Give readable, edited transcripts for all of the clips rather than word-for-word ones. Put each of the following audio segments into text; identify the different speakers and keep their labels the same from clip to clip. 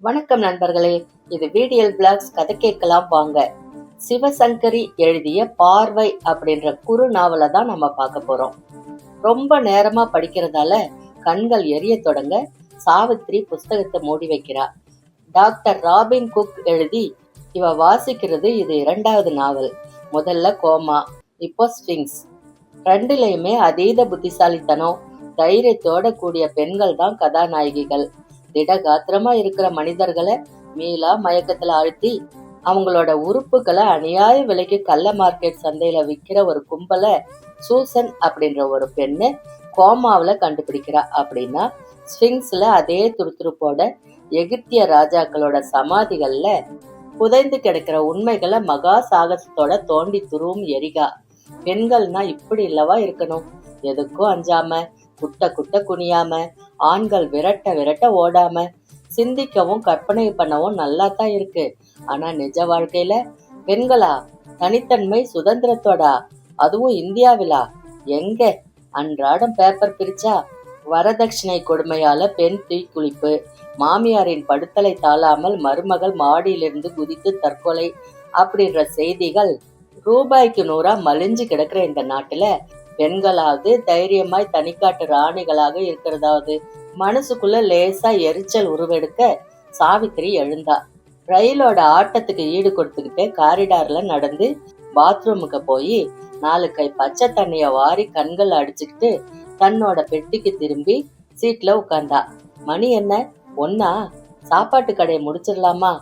Speaker 1: வணக்கம் நண்பர்களே, இது VDL பிளாக்ஸ். கதை கேட்கலாம் வாங்க. சிவசங்கரி எழுதிய பார்வை அப்படின்ற குறு நாவலை தான் நம்ம பார்க்க போறோம். ரொம்ப நேரமா படிக்கிறதால கண்கள் எரிய தொடங்க சாவித்ரி புஸ்தகத்தை மூடி வைக்கிறா. டாக்டர் ராபின் குக் எழுதி இவ வாசிக்கிறது இது 2வது நாவல். முதல்ல கோமா, இப்போ ஸ்பிங்ஸ். ரெண்டுலயுமே அதீத புத்திசாலித்தனம், தைரியத்தோட கூடிய பெண்கள் தான் கதாநாயகிகள். திடகாத்திரமா இருக்கிற மனிதர்களை மீளா மயக்கத்துல அழுத்தி அவங்களோட உறுப்புகளை அநியாய விலைக்கு கள்ள மார்க்கெட் சந்தையில விற்கிற ஒரு கும்பலை சூசன் அப்படின்ற ஒரு பெண்ணு கோமாவில கண்டுபிடிக்கிறா. அப்படின்னா ஸ்பிங்ஸ்ல அதே துருதுருப்போட எகிப்திய ராஜாக்களோட சமாதிகள்ல புதைந்து கிடக்கிற உண்மைகளை மகா சாகசத்தோட தோண்டி துருவும் எரிகா. பெண்கள்னா இப்படி இல்லவா இருக்கணும்? எதுக்கும் அஞ்சாம, குட்ட குட்ட குனியாம, ஆண்கள் விரட்ட விரட்ட ஓடாம, சிந்திக்கவும் கற்பனை பண்ணவும் நல்லா தான் இருக்கு. ஆனா நிஜ வாழ்க்கையில பெண்களா? தனித்தன்மை சுதந்திரத்தோடா? அதுவும் இந்தியாவிலா? எங்க? அன்றாடம் பேப்பர் பிரிச்சா வரதட்சணை கொடுமையால பெண் தீக்குளிப்பு, மாமியாரின் படுத்தலை தாழாமல் மருமகள் மாடியிலிருந்து குதித்து தற்கொலை அப்படின்ற செய்திகள் ரூபாய்க்கு 100 மலிஞ்சு கிடக்குற இந்த நாட்டுல பெண்களாவது தைரியமாய் தனிக்காட்டு ராணிகளாக இருக்கிறதாவது? மனசுக்குள்ள லேசா எரிச்சல் உருவெடுக்க சாவித்திரி எழுந்தா. ரயிலோட ஆட்டத்துக்கு ஈடு கொடுத்துக்கிட்டு காரிடார்ல நடந்து பாத்ரூமுக்கு போய் 4 கை பச்சை தண்ணிய வாரி கண்கள் அடிச்சுக்கிட்டு தன்னோட பெட்டிக்கு திரும்பி சீட்ல உட்கார்ந்தா. மணி என்ன? 1? சாப்பாட்டு கடையை முடிச்சிடலாமா?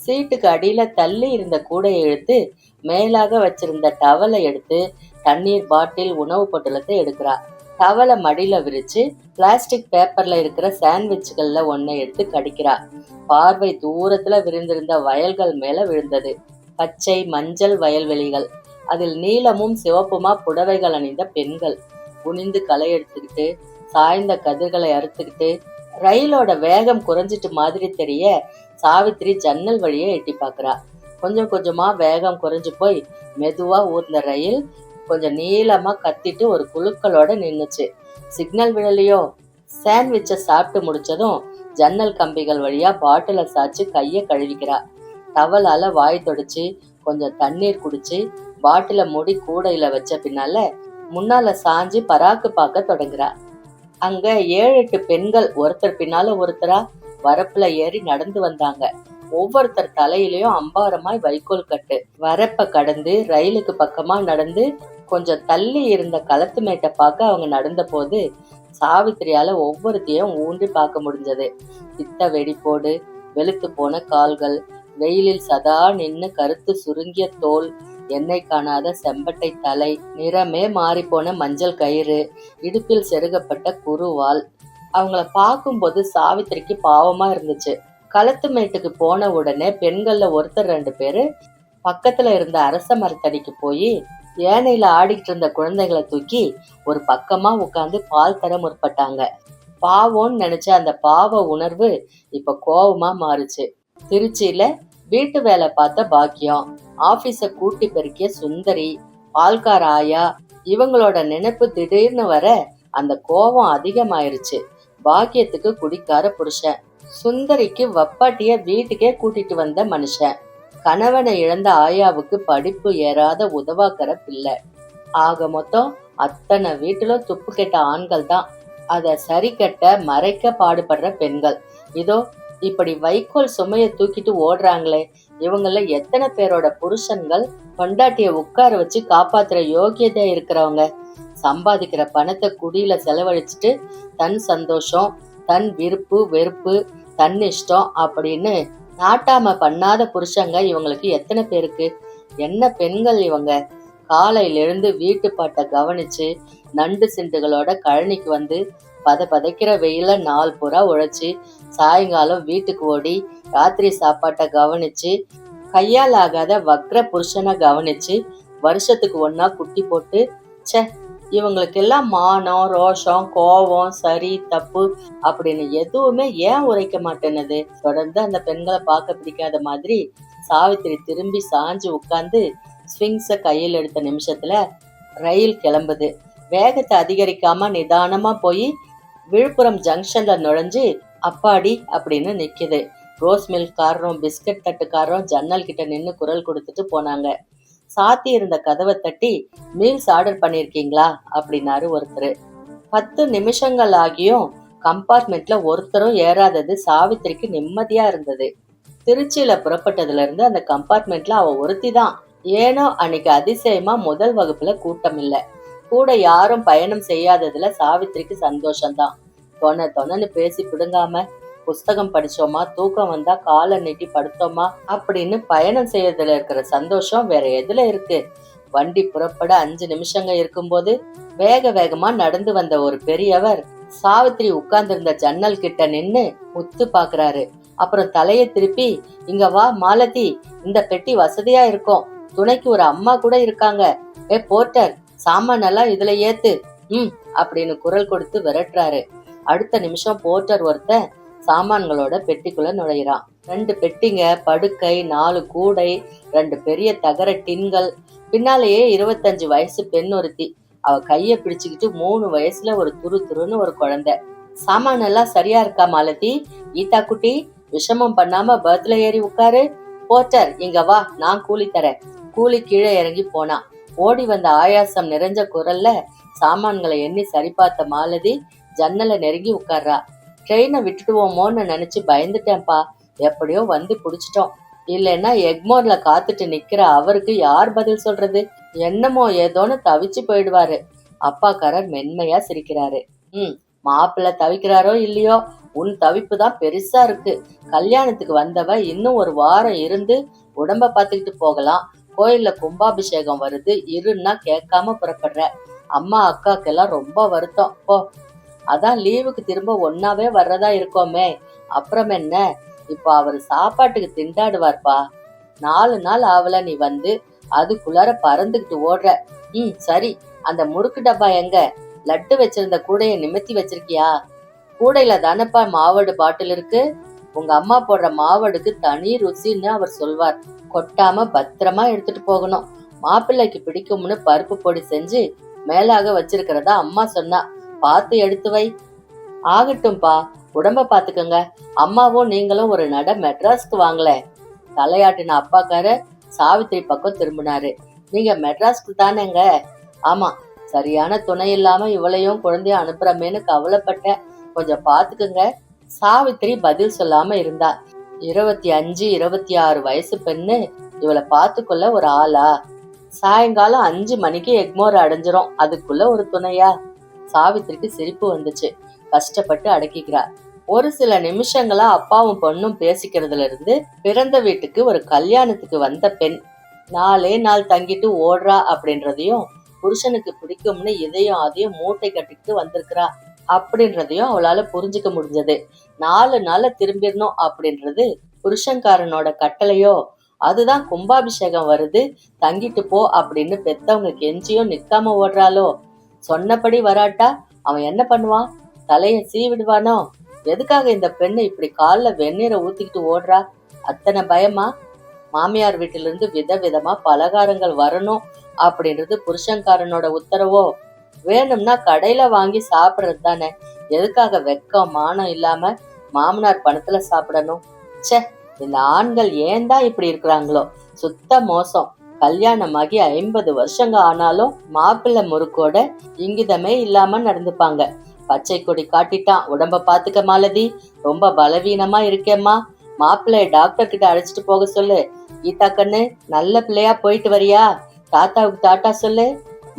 Speaker 1: சீட்டுக்கு அடியில தள்ளி இருந்த கூடையை இழுத்து மேலாக வச்சிருந்த டவலை எடுத்து தண்ணீர் பாட்டில், உணவு பொட்டலத்தை எடுக்கிறா. டவலை மடியில விரிச்சு பிளாஸ்டிக் பேப்பர்ல இருக்கிற சாண்ட்விச்கள்ல ஒன்னை எடுத்து கடிக்கிறா. பார்வை தூரத்துல விரிந்திருந்த வயல்கள் மேல விழுந்தது. பச்சை மஞ்சள் வயல்வெளிகள், அதில் நீலமும் சிவப்புமா புடவைகள் அணிந்த பெண்கள் குனிந்து களை எடுத்துக்கிட்டு சாய்ந்த கதிர்களை அறுத்துக்கிட்டு. ரயிலோட வேகம் குறைஞ்சிட்டு மாதிரி தெரிய சாவித்திரி ஜன்னல் வழியே எட்டி பாக்குறா. கொஞ்சம் கொஞ்சமா வேகம் குறைஞ்சு போய் மெதுவா ஊர்ந்த ரயில் கொஞ்சம் நீளமா கத்திட்டு ஒரு குழுக்களோட நின்னுச்சு. சிக்னல் விழலையோ? சாண்ட்விச்சை சாப்பிட்டு முடிச்சதும் ஜன்னல் கம்பிகள் வழியா பாட்டில சாச்சு கைய கழுவிக்கிறா. டவலால வாய் தொடச்சு கொஞ்சம் தண்ணீர் குடிச்சு பாட்டில மூடி கூடையில வச்ச பின்னால முன்னால சாஞ்சு பராக்கு பார்க்க தொடங்குறா. அங்க 7-8 பெண்கள் ஒருத்தர் பின்னால ஒருத்தரா வரப்புல ஏறி நடந்து வந்தாங்க. ஒவ்வொருத்தர் தலையிலயும் அம்பாரமாய் வைக்கோல் கட்டு. வரப்ப கடந்து ரயிலுக்கு பக்கமா நடந்து கொஞ்சம் தள்ளி இருந்த களத்து மேட்டை பார்க்க அவங்க நடந்த போது சாவித்திரியால ஒவ்வொருத்தையும் ஊன்றி பார்க்க முடிஞ்சது. பித்த வெடிப்போடு வெளுத்து போன கால்கள், வெயிலில் சதா நின்னு கருத்து சுருங்கிய தோல், எண்ணெய் காணாத செம்பட்டை தலை, நிறமே மாறிப்போன மஞ்சள் கயிறு, இடுப்பில் செருகப்பட்ட குறுவால். அவங்கள பார்க்கும்போது சாவித்திரிக்கு பாவமா இருந்துச்சு. களத்து மேட்டுக்கு போன உடனே பெண்கள்ல ஒருத்தர் 2 பேரு பக்கத்துல இருந்த அரச மரத்தடிக்கு போய் ஏனையில ஆடிக்கிட்டு இருந்த குழந்தைகளை தூக்கி ஒரு பக்கமா உட்கார்ந்து பால் தர முற்பட்டாங்க. பாவம்னு நினைச்ச அந்த பாவ உணர்வு இப்ப கோவமா மாறுச்சு. திருச்சியில வீட்டு வேலை பார்த்த பாக்கியம், ஆபீஸ கூட்டி பெருக்கிய சுந்தரி, பால்கார ஆயா, இவங்களோட நினைப்பு திடீர்னு வர அந்த கோபம் அதிகமாயிருச்சு. பாக்கியத்துக்கு குடிக்கார புருஷன், சுந்தரிக்கு வப்பாட்டிய வீட்டுக்கே கூட்டிட்டு வந்த மனுஷன், கணவனை இழந்த ஆயாவுக்கு படிப்பு ஏறாத உதவாக்கற பிள்ளை. ஆக மொத்தம் அத்தனை வீட்டுல துப்பு கெட்ட ஆண்கள் தான். அத சரி கட்ட மறைக்க பாடுபடுற பெண்கள். இதோ இப்படி வைக்கோல் சுமைய தூக்கிட்டு ஓடுறாங்களே, இவங்கள எத்தனை பேரோட புருஷன்கள் பொண்டாட்டிய உட்கார வச்சு காப்பாத்துற யோகியதை இருக்கிறவங்க? சம்பாதிக்கிற பணத்தை குடியில செலவழிச்சுட்டு தன் சந்தோஷம், தன் விருப்பு வெறுப்பு, தன் இஷ்டம் அப்படின்னு நாட்டாம பண்ணாத புருஷங்க இவங்களுக்கு எத்தனை பேருக்கு? என்ன பெண்கள் இவங்க! காலையில இருந்து வீட்டு பாட்டை கவனிச்சு நண்டு சிண்டுகளோட கழனிக்கு வந்து பதைக்கிற வெயில 4 புறா உழைச்சு சாயங்காலம் வீட்டுக்கு ஓடி ராத்திரி சாப்பாட்டை கவனிச்சு கையால் ஆகாத வக்ர புருஷனை கவனிச்சு வருஷத்துக்கு ஒன்னா குட்டி போட்டு, சே, இவங்களுக்கு எல்லாம் மானம், ரோஷம், கோபம், சரி தப்பு அப்படின்னு எதுவுமே ஏன் உரைக்க மாட்டேன்னது? தொடர்ந்து அந்த பெண்களை பார்க்க பிடிக்காத மாதிரி சாவித்திரி திரும்பி சாஞ்சு உட்கார்ந்து ஸ்விங்ஸ கையில் எடுத்த நிமிஷத்துல ரயில் கிளம்புது. வேகத்தை அதிகரிக்காம நிதானமா போய் விழுப்புரம் ஜங்ஷன்ல நுழைஞ்சு அப்பாடி அப்படின்னு நிக்குது. ரோஸ் மில்காரரும் பிஸ்கட் தட்டுக்காரரும் ஜன்னல் கிட்ட நின்று குரல் கொடுத்துட்டு போனாங்க. சாத்தி இருந்த கதவை தட்டி, மீல்ஸ் ஆர்டர் பண்ணிருக்கீங்களா அப்படின்னாரு ஒருத்தர். 10 நிமிஷங்கள் ஆகியும் கம்பார்ட்மெண்ட்ல ஒருத்தரும் ஏறாதது சாவித்திரிக்கு நிம்மதியா இருந்தது. திருச்சியில புறப்பட்டதுல இருந்து அந்த கம்பார்ட்மெண்ட்ல அவ ஒருத்தி தான். ஏனோ அன்னைக்கு அதிசயமா முதல் வகுப்புல கூட்டம் இல்ல. கூட யாரும் பயணம் செய்யாததுல சாவித்திரிக்கு சந்தோஷம்தான். தொணன்னு பேசி பிடுங்காம புஸ்தகம் படிச்சோமா, தூக்கம் வந்தா காலை நீட்டி படுத்தோமா அப்படின்னு பயணம் செய்யறதுல இருக்கிற சந்தோஷம் வேற எதுல இருக்கு? வண்டி புறப்பட 5 நிமிஷங்க இருக்கும்போது வேக வேகமா நடந்து வந்த ஒரு பெரியவர் சாவித்திரி உட்கார்ந்திருந்த ஜன்னல் கிட்ட நின்னு உத்து பாக்குறாரு. அப்புறம் தலைய திருப்பி, இங்க வா மாலதி, இந்த பெட்டி வசதியா இருக்கும், துணைக்கு ஒரு அம்மா கூட இருக்காங்க, போர்ட்டர் சாமான் எல்லாம் இதுல ஏத்து அப்படின்னு குரல் கொடுத்து விரட்டுறாரு. அடுத்த நிமிஷம் போர்ட்டர் ஒருத்தன் சாமான்களோட பெட்டிக்குள்ள நுழையிறான். 2 பெட்டிங்க, படுக்கை, 4 கூடை, 2 பெரிய தகர டின்கள், பின்னாலேயே 25 வயசு பெண் ஒருத்தி. அவ கைய பிடிச்சுக்கிட்டு 3 வயசுல ஒரு துருன்னு ஒரு குழந்தை. சாமான் எல்லாம் சரியா இருக்கா மாலதி? கீதா குட்டி, விஷமம் பண்ணாம பர்த்ல ஏறி உட்காரு. போர்ட்டர் இங்க வா, நான் கூலி தரேன். கூலி கீழே இறங்கி போனான். ஓடி வந்த ஆயாசம் நிறைஞ்ச குரல்ல சாமான்களை எண்ணி சரி பார்த்த மாலதி ஜன்னலை நெருங்கி உட்கார்றா. ட்ரெயினை விட்டுடுவோமோன்னு நினைச்சு பயந்துட்டேன்ப்பா, எப்படியோ வந்து புடிச்சிட்டோம். இல்லைன்னா எக்மோர்ல காத்துட்டு நிக்கிற அவருக்கு யார் பதில் சொல்றது? என்னமோ ஏதோன்னு தவிச்சு போயிடுவாரு. அப்பாக்காரர் மென்மையா சிரிக்கிறாரு. மாப்பிள்ள தவிக்கிறாரோ இல்லையோ, உன் தவிப்பு தான் பெருசா இருக்கு. கல்யாணத்துக்கு வந்தவ இன்னும் ஒரு வாரம் இருந்து உடம்ப பாத்துக்கிட்டு போகலாம். கோயில்ல கும்பாபிஷேகம் வருது, இருன்னா கேட்காம புறப்படுற. அம்மா அக்காக்கெல்லாம் ரொம்ப வருத்தம். போ, அதான் லீவுக்கு திரும்ப ஒன்னாவே வர்றதா இருக்கோமே. அப்புறம் என்ன, இப்ப அவரு சாப்பாட்டுக்கு திண்டாடுவார்ப்பா. 4 நாள் ஆவல நீ வந்து, அதுக்குள்ளார பறந்துகிட்டு ஓடுற. சரி, அந்த முறுக்கு டப்பா எங்க? லட்டு வச்சிருந்த கூடைய நிமித்தி வச்சிருக்கியா? கூடையில தானப்பா மாவடு பாட்டில் இருக்கு. உங்க அம்மா போடுற மாவடுக்கு தனி ருசின்னு அவர் சொல்வார். கொட்டாம பத்திரமா எடுத்துட்டு போகணும். மாப்பிள்ளைக்கு பிடிக்கும்னு பருப்பு பொடி செஞ்சு மேலாக வச்சிருக்கிறதா அம்மா சொன்னா, பார்த்து எடுத்து வை. ஆகட்டும்பா, உடம்ப பாத்துக்கங்க. அம்மாவும் நீங்களும் ஒரு நட மெட்ராஸ்க்கு வாங்கல. தலையாட்டின அப்பாக்கார சாவித்திரி பக்கம் திரும்பினாரு. நீங்க மெட்ராஸ்க்கு தானேங்க? ஆமா, சரியான துணை இல்லாம இவளையும் குழந்தைய அனுப்புறமேன்னு கவலைப்பட்டேன், கொஞ்சம் பாத்துக்குங்க. சாவித்திரி பதில் சொல்லாம இருந்தா. 25, 26 வயசு பெண்ணு இவளை பாத்துக்கொள்ள ஒரு ஆளா? சாயங்காலம் 5 மணிக்கு எக்மோர் அடைஞ்சிரும், அதுக்குள்ள ஒரு துணையா? சாவித்திரிக்கு சிரிப்பு வந்துச்சு. கஷ்டப்பட்டு அடக்கிக்கிறா. ஒரு சில நிமிஷங்களா அப்பாவும் பொண்ணும் பேசிக்கிறதுல இருந்து பிறந்த வீட்டுக்கு ஒரு கல்யாணத்துக்கு வந்த பெண் 4 நாள் தங்கிட்டு ஓடுறா அப்படின்றதையும், புருஷனுக்கு பிடிக்கும்னு இதையும் அதையும் மூட்டை கட்டிட்டு வந்திருக்கிறா அப்படின்றதையும் அவளால புரிஞ்சுக்க முடிஞ்சது. 4 நாள்ல திரும்பிடணும் அப்படின்றது புருஷன்காரனோட கட்டளையோ, அதுதான் கும்பாபிஷேகம் வருது தங்கிட்டு போ அப்படின்னு பெத்தவங்க கெஞ்சியும் நிக்காம ஓடுறாளோ? சொன்னபடி வராட்டா அவன் என்ன பண்ணுவான்? தலைய சீவிடுவானோ? எதுக்காக இந்த பெண்ணு இப்படி கால்ல வெந்நீரை ஊத்திக்கிட்டு ஓடுறா? அத்தனை பயமா? மாமியார் வீட்டில இருந்து விதவிதமா பலகாரங்கள் வரணும் அப்படின்றது புருஷன்காரனோட உத்தரவோ? வேணும்னா கடையில வாங்கி சாப்பிடுறது தானே, எதுக்காக வெக்கம் மானம் இல்லாம மாமனார் பணத்துல சாப்பிடணும்? ச்சே, இந்த ஆண்கள் ஏன் தான் இப்படி இருக்கிறாங்களோ, சுத்த மோசம். கல்யாணமாகி 50 வருஷங்க ஆனாலும் மாப்பிள்ளை முறுக்கோட இங்கிதமே இல்லாம நடந்துப்பாங்க. பச்சை கொடி காட்டிட்டான், உடம்ப பாத்துக்க மாலதி, ரொம்ப பலவீனமா இருக்கேம்மா, மாப்பிள்ளைய டாக்டர் கிட்ட அழைச்சிட்டு போக சொல்லு. கீதா கண்ணு, நல்ல பிள்ளையா போயிட்டு வரியா? தாத்தாவுக்கு டாட்டா சொல்லு.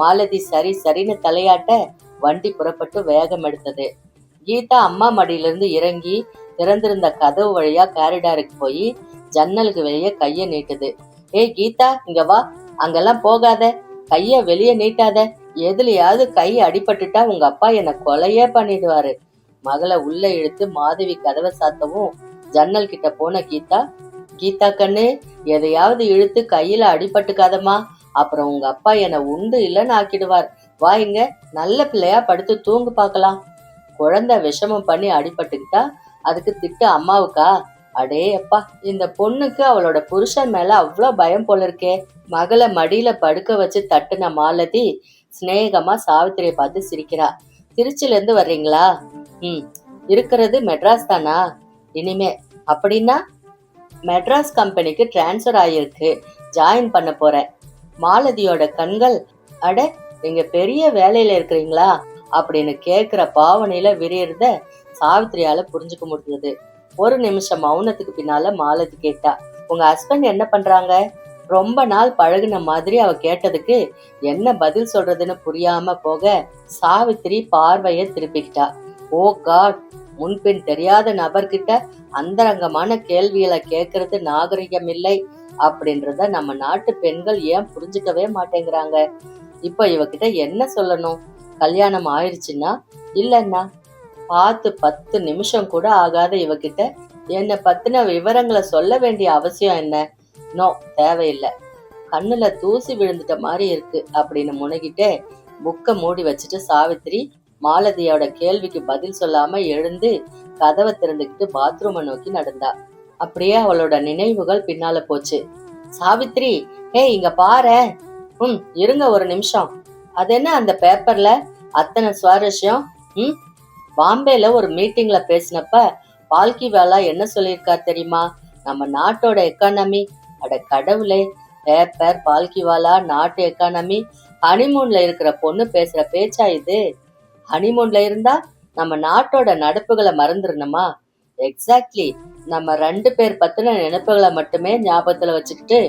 Speaker 1: மாலதி சரி சரின்னு தலையாட்ட வண்டி புறப்பட்டு வேகம் எடுத்தது. கீதா அம்மா மடியிலிருந்து இறங்கி திறந்திருந்த கதவு வழியா காரிடாருக்கு போய் ஜன்னலுக்கு வெளியே கைய நீட்டுது. ஏய் கீதா, இங்க வா, அங்கெல்லாம் போகாத, கைய வெளியே நீட்டாத, எதுலயாவது கை அடிபட்டுட்டா உங்க அப்பா என்ன கொலையே பண்ணிடுவாரு. மகளை உள்ள இழுத்து மாதவி கதவை சாத்தவும் ஜன்னல் கிட்ட போன கீதா, கீதா கண்ணு, எதையாவது இழுத்து கையில அடிபட்டுக்காதமா, அப்புறம் உங்க அப்பா என்ன உண்டு இல்லைன்னு ஆக்கிடுவார். வா, இங்க நல்ல பிள்ளையா படுத்து தூங்கு பாக்கலாம். குழந்தை விஷமம் பண்ணி அடிபட்டுக்கிட்டா அதுக்கு திட்டு அம்மாவுக்கா? அடே அப்பா, இந்த பொண்ணுக்கு அவளோட புருஷன் மேல அவ்வளோ பயம் போல இருக்கே. மகளை மடியில படுக்க வச்சு தட்டுன மாலதி சிநேகமா சாவித்திரியை பார்த்து சிரிக்கிறா. திருச்சில இருந்து வர்றீங்களா? இருக்கிறது மெட்ராஸ் தானா? இனிமே அப்படின்னா மெட்ராஸ் கம்பெனிக்கு டிரான்ஸ்ஃபர் ஆகியிருக்கு, ஜாயின் பண்ண போறேன். மாலதியோட கண்கள், அட நீங்க பெரிய வேலையில இருக்கிறீங்களா அப்படின்னு கேட்கிற பாவனையில விரியறத சாவித்திரியால புரிஞ்சுக்க முடிஞ்சது. ஒரு நிமிஷம் மௌனத்துக்கு பின்னால மாலதி கேட்டா, உங்க ஹஸ்பண்ட் என்ன பண்றாங்க? ரொம்ப நாள் பழகுன மாதிரி அவ கேட்டதுக்கு என்ன பதில் சொல்றதுன்னு புரியாம போக சாவித்திரி பார்வைய திருப்பிக்கிட்டா. ஓ காட், முன்பின் தெரியாத நபர்கிட்ட அந்தரங்கமான கேள்விகளை கேட்கறது நாகரிகம் இல்லை அப்படின்றத நம்ம நாட்டு பெண்கள் ஏன் புரிஞ்சுக்கவே மாட்டேங்கிறாங்க? இப்ப இவகிட்ட என்ன சொல்லணும்? கல்யாணம் ஆயிடுச்சுன்னா இல்லன்னா? பார்த்து 10 நிமிஷம் கூட ஆகாத இவகிட்ட என்ன பத்தின விவரங்களை சொல்ல வேண்டிய அவசியம் என்ன? நோ, தேவையில்லை. கண்ணுல தூசி விழுந்துட்ட மாதிரி இருக்கு அப்படின்னு முனகிட்டே புக்க மூடி வச்சுட்டு சாவித்திரி மாலதியோட கேள்விக்கு பதில் சொல்லாம எழுந்து கதவை திறந்துக்கிட்டு பாத்ரூமை நோக்கி நடந்தா. அப்படியே அவளோட நினைவுகள் பின்னால போச்சு. சாவித்திரி, ஹே இங்க பாரு. இருங்க ஒரு நிமிஷம். அது என்ன அந்த பேப்பர்ல அத்தனை சுவாரஸ்யம்? பாம்பேல ஒரு மீட்டிங்ல பேசினப்ப பால்கிவாலா என்ன சொல்லியிருக்கார் தெரியுமா? நம்ம நாட்டோட எக்கானமி, அட கடவுளே, பேப்பர், பால்கிவாலா, நாட்டு எக்கானமி, ஹனிமூன்ல இருக்கிற பொண்ணு பேசுற பேச்சா இது? ஹனிமூன்ல இருந்தா நம்ம நாட்டோட நடப்புகளை மறந்துடணுமா? எக்ஸாக்ட்லி. நம்ம 2 பேர் பத்தின நினைப்புகளை மட்டுமே ஞாபகத்துல வச்சுக்கிட்டு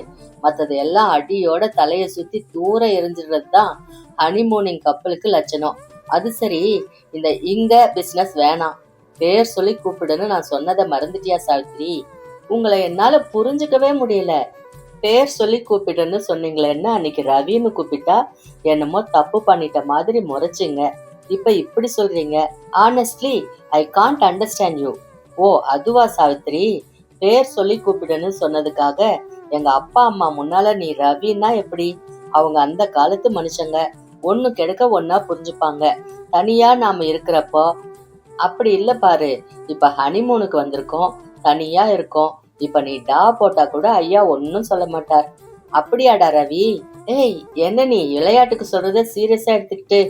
Speaker 1: மத்தது எல்லாம் அடியோட தலைய சுத்தி தூர எரிஞ்சிடுறது தான் ஹனிமூனிங் கப்பலுக்கு லட்சணம். அது சரி, இந்த இங்க பிசினஸ் வேணாம், பேர் சொல்லி கூப்பிடுன்னு நான் சொன்னதை மறந்துட்டியா சாவித்ரி? உங்களை என்னால புரிஞ்சுக்கவே முடியல. பேர் சொல்லி கூப்பிடுன்னு சொன்னீங்களேன்னு அன்னைக்கு ரவின்னு கூப்பிட்டா என்னமோ தப்பு பண்ணிட்ட மாதிரி முறைச்சிங்க. இப்ப இப்படி சொல்றீங்க. Honestly I can't understand you. ஓ அதுவா சாவித்ரி? பேர் சொல்லி கூப்பிடுன்னு சொன்னதுக்காக எங்க அப்பா அம்மா முன்னால நீ ரவின்னா எப்படி? அவங்க அந்த காலத்து மனுஷங்க, ஒண்ணு கெடுக்க ஒன்னா புரிஞ்சுப்பாங்க. தனியா நாம இருக்கிறப்போ அப்படி இல்ல பாரு. இப்ப ஹனிமூனுக்கு வந்திருக்கோம், தனியா இருக்கோம். இப்ப நீ டா போட்டா கூட ஐயா ஒன்னும் சொல்ல மாட்டார். அப்படியாடா ரவி? ஏய், என்ன நீ விளையாட்டுக்கு சொல்றத சீரியஸா எடுத்துக்கிட்டு?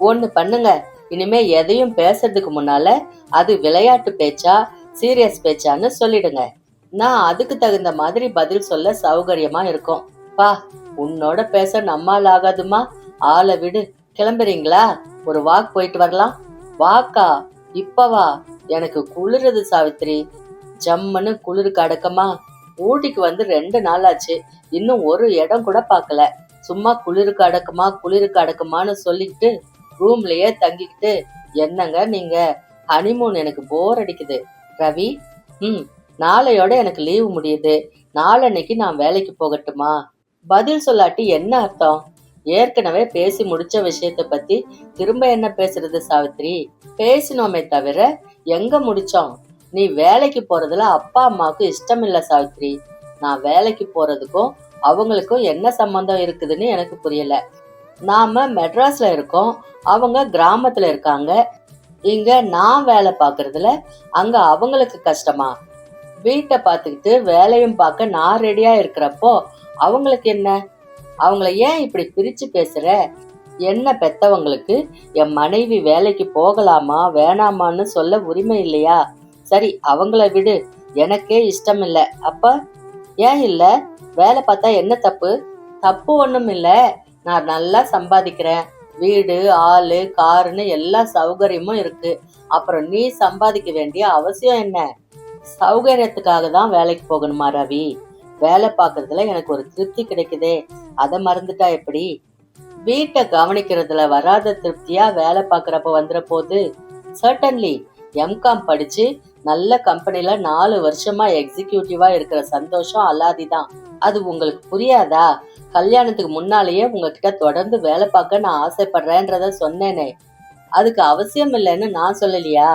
Speaker 1: ஒண்ணு பண்ணுங்க, இனிமே எதையும் பேசுறதுக்கு முன்னால அது விளையாட்டு பேச்சா சீரியஸ் பேச்சான்னு சொல்லிடுங்க. நான் அதுக்கு தகுந்த மாதிரி பதில் சொல்ல சௌகரியமா இருக்கும். பா, உன்னோட பேச நம்மால் ஆகாதுமா. ஆளை விடு. கிளம்புறீங்களா? ஒரு வாக் போயிட்டு வரலாம். வாக்கா? இப்பவா? எனக்கு குளிருது சாவித்ரி. ஜம்முன்னு குளிருக்கு அடக்கமா? ஊட்டிக்கு வந்து 2 நாள் ஆச்சு, இன்னும் ஒரு இடம் கூட பார்க்கல. சும்மா குளிருக்கு அடக்கமா குளிருக்கு அடக்கமான்னு சொல்லிக்கிட்டு ரூம்லயே தங்கிக்கிட்டு என்னங்க நீங்க? ஹனிமூன் எனக்கு போர் அடிக்குது. ரவி, நாளையோட எனக்கு லீவு முடியுது. நாளன்னைக்கு நான் வேலைக்கு போகட்டுமா? பதில் சொல்லாட்டி என்ன அர்த்தம்? ஏற்கனவே பேசி முடிச்ச விஷயத்த பத்தி திரும்ப என்ன பேசுறது சாவித்ரி? பேசினோமே தவிர எங்க முடிச்சோம்? நீ வேலைக்கு போறதுல அப்பா அம்மாவுக்கு இஷ்டம் இல்ல சாவித்ரி. நான் வேலைக்கு போறதுக்கும் அவங்களுக்கும் என்ன சம்பந்தம் இருக்குதுன்னு எனக்கு புரியல. நாம மெட்ராஸ்ல இருக்கோம், அவங்க கிராமத்துல இருக்காங்க. இங்க நான் வேலை பாக்குறதுல அங்க அவங்களுக்கு கஷ்டமா? வீட்டை பார்த்துக்கிட்டு வேலையும் பார்க்க நான் ரெடியா இருக்கிறப்போ அவங்களுக்கு என்ன? அவங்கள ஏன் இப்படி பிரிச்சு பேசுற? என்ன பெத்தவங்களுக்கு என் மனைவி வேலைக்கு போகலாமா வேணாமான்னு சொல்ல உரிமை இல்லையா? சரி, அவங்கள விடு, எனக்கே இஷ்டம் இல்ல. அப்ப ஏன் இல்ல? வேலை பார்த்தா என்ன தப்பு? தப்பு ஒண்ணும் இல்ல. நான் நல்லா சம்பாதிக்கிறேன், வீடு, ஆளு, காருன்னு எல்லா சௌகரியமும் இருக்கு. அப்புறம் நீ சம்பாதிக்க வேண்டிய அவசியம் என்ன? சௌகரியத்துக்காக தான் வேலைக்கு போகணுமா ரவி? வேலை பார்க்கறதுல எனக்கு ஒரு திருப்தி கிடைக்குதே, அதை மறந்துட்டா எப்படி? வீட்டை கவனிக்கிறதுல வராத திருப்தியா வேலை பார்க்கறப்ப வந்துற போது? சர்டன்லி. எம்காம் படிச்சு நல்ல கம்பெனில 4 வருஷமா எக்ஸிக்யூட்டிவா இருக்கிற சந்தோஷம் அல்லாதிதான். அது உங்களுக்கு புரியாதா? கல்யாணத்துக்கு முன்னாலேயே உங்ககிட்ட தொடர்ந்து வேலை பார்க்க நான் ஆசைப்படுறேன்றத சொன்னேனே, அதுக்கு அவசியம் இல்லைன்னு நான் சொல்லலையா?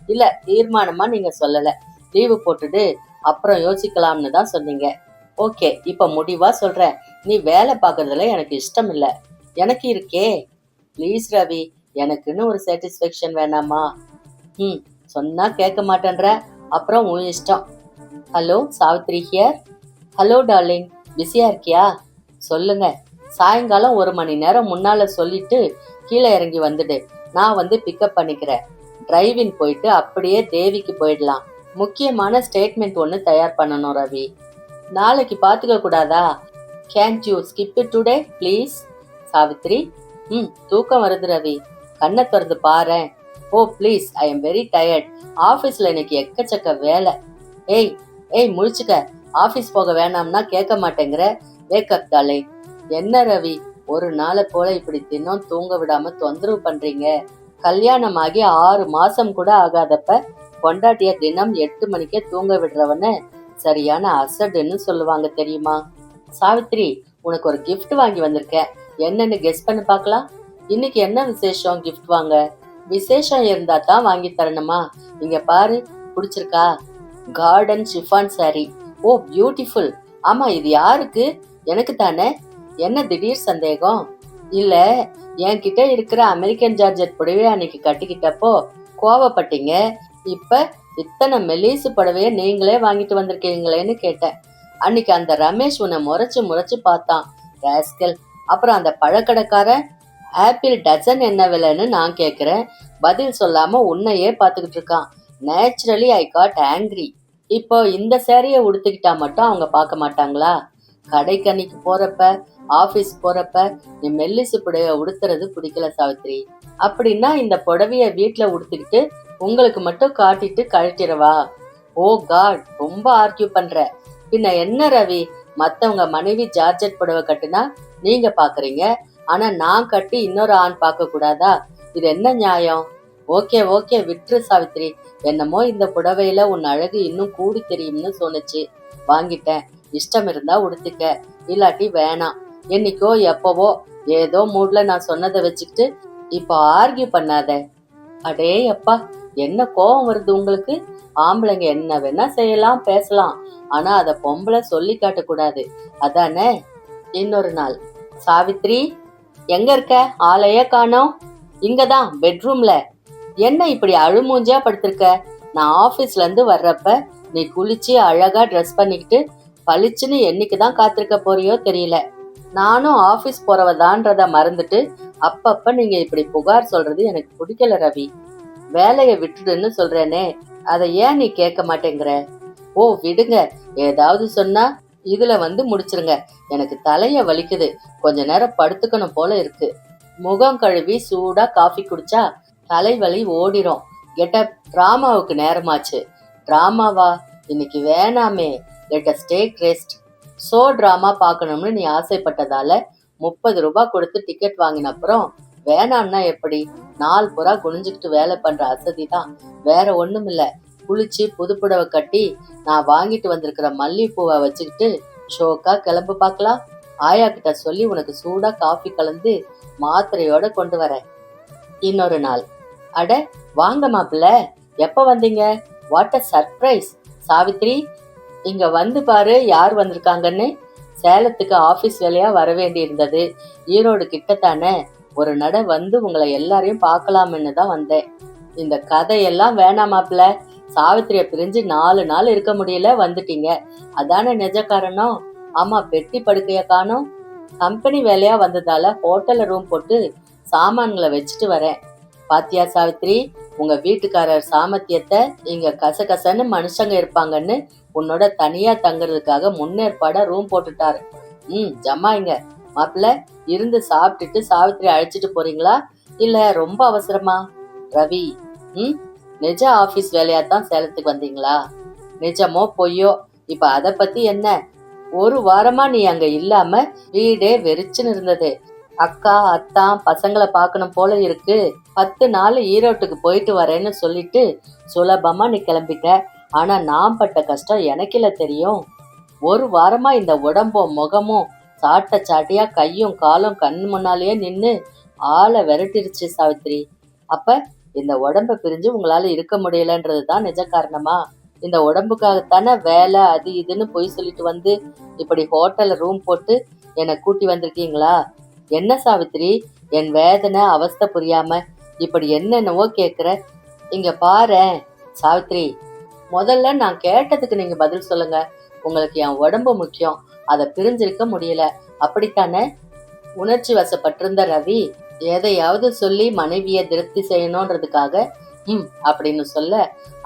Speaker 1: இல்ல, தீர்மானமா நீங்க சொல்லல. லீவு போட்டுட்டு அப்புறம் யோசிக்கலாம்னு தான் சொன்னீங்க. ஓகே, இப்ப முடிவா சொல்றேன், நீ வேலை பார்க்கறதுல எனக்கு இஷ்டம் இல்ல. எனக்கு இருக்கே. ப்ளீஸ் ரவி, எனக்குன்னு ஒரு சாட்டிஸ்ஃபேக்ஷன் வேணாமா? சொன்னா கேட்க மாட்டேன்ற, அப்புறம் உன் இஷ்டம். Hello Savitri here. Hello darling, பிஸியா இருக்கியா? சொல்லுங்க. சாயங்காலம் 1 மணி நேரம் முன்னால சொல்லிட்டு கீழே இறங்கி வந்துடு, நான் வந்து பிக்கப் பண்ணிக்கிறேன். டிரைவின் போயிட்டு அப்படியே தேவிக்கு போயிடலாம். முக்கியமான ஸ்டேட்மெண்ட் ஒன்று தயார் பண்ணணும் ரவி. நாளைக்கு பார்த்துக்க கூடாதா? Gantt you skip it today please? Savitri, தூக்கம் வருது ரவி, கண்ணை திறந்து பாரேன். ஓ please, I am very tired. ஆஃபீஸ்ல இன்னைக்கு எக்கச்சக்க வேலை. ஏய் ஏய் முழிச்சுக்க, ஆஃபீஸ் போக வேணாம்னா கேட்க மாட்டேங்கிற. வேக்கப் தாலே. என்ன ரவி, ஒரு நாளை போல இப்படி தினம் தூங்க விடாம தொந்தரவு பண்றீங்க? கல்யாணமாகி 6 மாசம் கூட ஆகாதப்ப பொண்டாட்டிய தினம் 8 மணிக்கே தூங்க விடுறவன சரியான அசடுன்னு சொல்லுவாங்க தெரியுமா? சாவித்ரி, உனக்கு ஒரு கிஃப்ட் வாங்கி வந்திருக்கேன். என்னன்னு கெஸ் பண்ணி பார்க்கலாம். இன்னைக்கு என்ன விசேஷம்? கிஃப்ட் வாங்க. விசேஷம் இருந்தா தான் வாங்கி தரணுமா? இங்க பாரு, பிடிச்சிருக்கா? Garden chiffon sorry. ஓ பியூட்டிஃபுல். ஆமா, இது யாருக்கு? எனக்கு தானே. என்ன திடீர் சந்தேகம்? இல்ல, என்கிட்ட இருக்கிற அமெரிக்கன் ஜார்ஜெட் புடவைய அன்னைக்கு கட்டிக்கிட்டப்போ கோவப்பட்டீங்க. இப்ப இத்தனை மெலிசு புடவைய நீங்களே வாங்கிட்டு வந்திருக்கீங்களேன்னு கேட்டேன். அன்னைக்கு அந்த ரமேஷ் உன்னை முறைச்சு பார்த்தான் ராஸ்கல். அப்புறம் அந்த பழக்கடைக்காரன் ஆப்பிள் டசன் என்ன விலைன்னு நான் கேட்கிறேன். பதில் சொல்லாம உன்னையே பார்த்துக்கிட்டு இருக்கான். Naturally I got angry. இப்போ இந்த சேரிய உடுத்திக்கிட்டா மட்டும் அவங்க பார்க்க மாட்டாங்களா? கடைக்கு அன்னைக்கு போறப்ப, ஆபீஸ் போறப்ப நீ மெல்லிசு புடவைய உடுத்துறது பிடிக்கல சாவித்ரி. அப்படின்னா இந்த புடவைய வீட்டுல உடுத்திக்கிட்டு உங்களுக்கு மட்டும் காட்டிட்டு கழட்டிடவா? ஓ காட், ரொம்ப ஆர்கியூ பண்ற. பின்ன என்ன ரவி, மத்தவங்க மனைவி ஜார்ஜெட் புடவை கட்டுனா நீங்க பாக்குறீங்க, ஆனா நான் கட்டி இன்னொரு ஆண் பார்க்க கூடாதா? இது என்ன நியாயம்? ஓகே ஓகே, விட்டுரு சாவித்ரி. என்னமோ இந்த புடவையில உன் அழகு இன்னும் கூடி தெரியும்னு சொன்னுச்சு, வாங்கிட்டேன். இஷ்டம் இருந்தா உடுத்திக்க, இல்லாட்டி வேணாம். என்னைக்கோ எப்பவோ ஏதோ மூட்ல நான் சொன்னதை வச்சுக்கிட்டு இப்போ ஆர்கியூ பண்ணாத. அடே அப்பா, என்ன கோபம் வருது உங்களுக்கு? ஆம்பளைங்க என்ன வேணா செய்யலாம், பேசலாம், ஆனா அத பொம்பளை சொல்லி காட்ட கூடாது, அதானே? இன்னொரு நாள். சாவித்ரி, எங்க இருக்க? ஆளையே காணோம். இங்கதான் பெட்ரூம்ல. என்ன இப்படி அழுமூஞ்சியா படுத்திருக்க? நான் ஆபீஸ்ல இருந்து வர்றப்ப நீ குளிச்சு அழகா ட்ரெஸ் பண்ணிக்கிட்டு பளிச்சுன்னு என்னைக்குதான் காத்திருக்க போறியோ தெரியல. நானும் ஆபீஸ் போறவதான்றத மறந்துட்டு அப்பப்ப நீங்க இப்படி புகார் சொல்றது எனக்கு பிடிக்கல ரவி. வேலைய விட்டுடுன்னு சொல்றேனே, அதை ஏன் நீ கேட்க மாட்டேங்கிற? ஓ விடுங்க, ஏதாவது சொன்னா இதுல வந்து முடிச்சிருங்க. எனக்கு தலைய வலிக்குது, கொஞ்ச நேரம் படுத்துக்கணும் போல இருக்கு. முகம் கழுவி சூடா காஃபி குடிச்சா தலைவலி ஓடிரும். கெட்டப். டிராமாவுக்கு நேரமாச்சு. டிராமாவா? இன்னைக்கு வேணாமே. Let us take rest. Show drama பார்க்கணும்னு நீ ஆசைப்பட்டதால 30 ரூபாய் கொடுத்து டிக்கெட் வாங்கின அப்புறம் வேணான்னா எப்படி? நாள் பூரா குனிஞ்சுக்கிட்டு வேலை பண்ற அசதி தான், வேற ஒண்ணும் இல்ல. குளிச்சு புதுப்புடவை கட்டி நான் வாங்கிட்டு வந்திருக்கிற மல்லிகைப்பூவை வச்சுக்கிட்டு ஷோக்கா கிளம்பு பார்க்கலாம். ஆயா கிட்ட சொல்லி உனக்கு சூடா காஃபி கலந்து மாத்திரையோட கொண்டு வரேன். இன்னொரு நாள். அட வாங்க மாப்பிள்ள, எப்ப வந்தீங்க? What a surprise. சாவித்ரி, இங்க வந்து பாரு யார் வந்திருக்காங்கன்னு. சேலத்துக்கு ஆபீஸ் வேலையா வர வேண்டி இருந்தது. ஈரோடு கிட்டத்தானே, ஒரு நட வந்து உங்களை எல்லாரையும் பார்க்கலாம்னு தான் வந்தேன். இந்த கதையெல்லாம் வேணாமாப்ல. சாவித்திரிய பிரிஞ்சு 4 நாள் இருக்க முடியல, வந்துட்டீங்க, அதானே நிஜ காரணம்? ஆமா, பெட்டி படுக்கைய காணோம். கம்பெனி வேலையா வந்ததால ஹோட்டல்ல ரூம் போட்டு சாமான்களை வச்சுட்டு வரேன். பாத்தியா சாவித்ரி, உங்க வீட்டுக்காரர் சாமர்த்தியத்தை. இங்க கசகசன்னு மனுஷங்க இருப்பாங்கன்னு உன்னோட தனியா தங்குறதுக்காக முன்னேற்பாடா ரூம் போட்டுட்டாரு. ஜம்மாயிங்க. மாப்பிள்ள, இருந்து சாப்பிட்டுட்டு சாவித்ரி அழைச்சிட்டு போறீங்களா இல்ல ரொம்ப அவசரமா? ரவி, நிஜ ஆபீஸ் வேலையாத்தான் சேலத்துக்கு வந்தீங்களா? நிஜமோ பொய்யோ இப்ப அத பத்தி என்ன? ஒரு வாரமா நீ அங்க இல்லாம வீடே வெறிச்சுன்னு இருந்தது. அக்கா அத்தான் பசங்களை பார்க்கணும் போல இருக்கு, 10 நாள் ஈரோட்டுக்கு போயிட்டு வரேன்னு சொல்லிட்டு சுலபமா நீ கிளம்பிட்ட. ஆனா நான் பட்ட கஷ்டம் எனக்கில்ல தெரியும். ஒரு வாரமா இந்த உடம்பும் முகமும் சாட்ட சாட்டியா கையும் காலும் கண் முன்னாலேயே நின்னு ஆளை விரட்டிருச்சு சாவித்ரி. அப்ப இந்த உடம்ப பிரிஞ்சு உங்களால இருக்க முடியலன்றதுதான் நிஜ காரணமா? இந்த உடம்புக்காகத்தானே வேலை அது இதுன்னு பொய் சொல்லிட்டு வந்து இப்படி ஹோட்டல்ல ரூம் போட்டு என்னை கூட்டி வந்திருக்கீங்களா? என்ன சாவித்ரி, என் வேதனை அவஸ்தை புரியாம இப்படி என்னென்னவோ கேக்குற? இங்க பாரு சாவித்ரி, முதல்ல நான் கேட்டதுக்கு நீங்க பதில் சொல்லுங்க. உங்களுக்கு என் உடம்பு முக்கியம், அதை பிரிஞ்சிருக்க முடியல, அப்படித்தானே? உணர்ச்சி வசப்பட்டிருந்த ரவி எதையாவது சொல்லி மனைவிய திருப்தி செய்யணும்ன்றதுக்காக அப்படின்னு சொல்ல,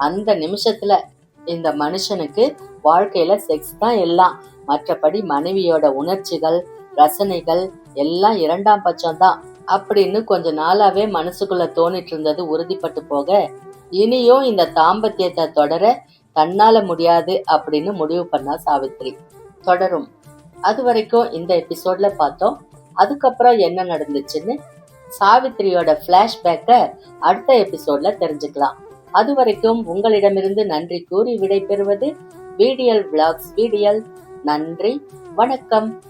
Speaker 1: அந்த நிமிஷத்துல இந்த மனுஷனுக்கு வாழ்க்கையில செக்ஸ் தான் எல்லாம், மற்றபடி மனைவியோட உணர்ச்சிகள் ரசனைகள் எல்லாம் இரண்டாம் பட்சம் தான் அப்படின்னு கொஞ்ச நாளாவே மனசுக்குள்ள தோணிட்டு இருந்தது உறுதிப்பட்டு போக, இனியும் இந்த தாம்பத்தியத்தை தொடர தன்னால முடியாது அப்படின்னு முடிவு பண்ணா சாவித்ரி. தொடரும். அது வரைக்கும் இந்த எபிசோட்ல பார்த்தோம். அதுக்கப்புறம் என்ன நடந்துச்சுன்னு சாவித்ரியோட பிளாஷ்பேக்க அடுத்த எபிசோட்ல தெரிஞ்சுக்கலாம். அது வரைக்கும் உங்களிடமிருந்து நன்றி கூறி விடை பெறுவது VDL Vlogs VDL. நன்றி, வணக்கம்.